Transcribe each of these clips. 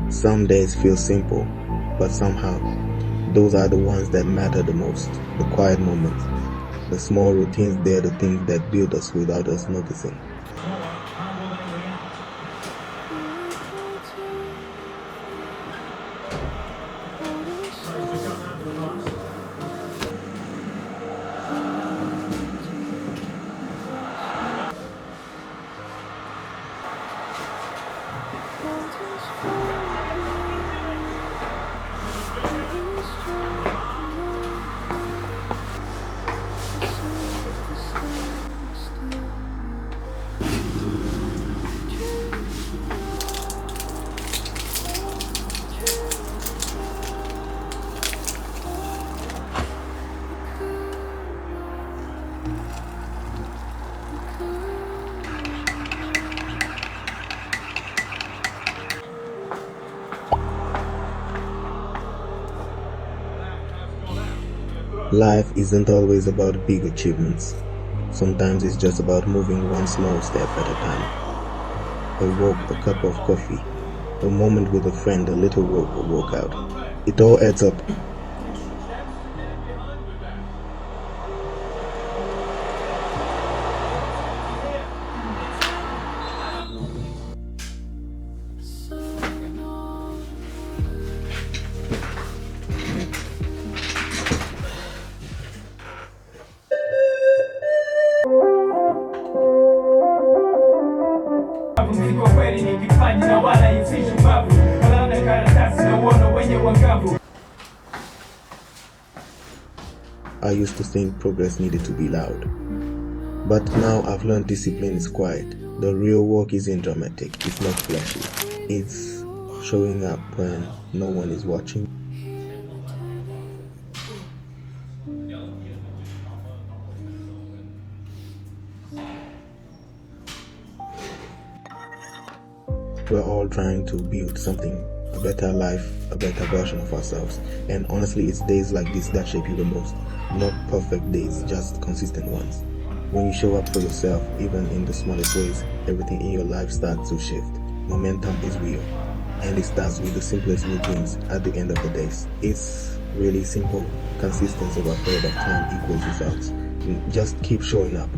Some days feel simple, but somehow, those are the ones that matter the most. The quiet moments, the small routines, they're the things that build us without us noticing. Life isn't always about big achievements. Sometimes it's just about moving one small step at a time. A walk, a cup of coffee, a moment with a friend, a little walk or workout. It all adds up. I used to think progress needed to be loud, but now I've learned discipline is quiet. The real work isn't dramatic, it's not flashy. It's showing up when no one is watching. We're all trying to build something, a better life, a better version of ourselves. And honestly, it's days like this that shape you the most. Not perfect days, just consistent ones. When you show up for yourself, even in the smallest ways, everything in your life starts to shift. Momentum is real. And it starts with the simplest routines at the end of the days. It's really simple. Consistency over a period of time equals results. Just keep showing up.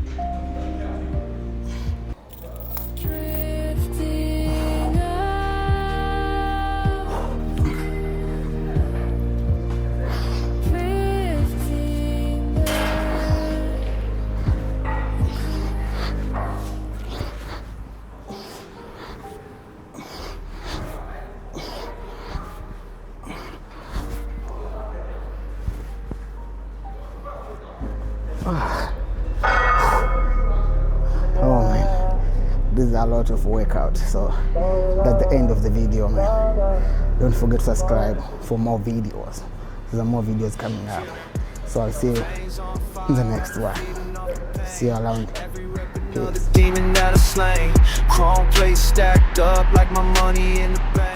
Oh man, this is a lot of workout, so that's the end of the video, man. Don't forget to subscribe for more videos. There are more videos coming up, so I'll see you in the next one. See you around. Peace. Demon that I slain, chrome plates stacked up like my money in the bank.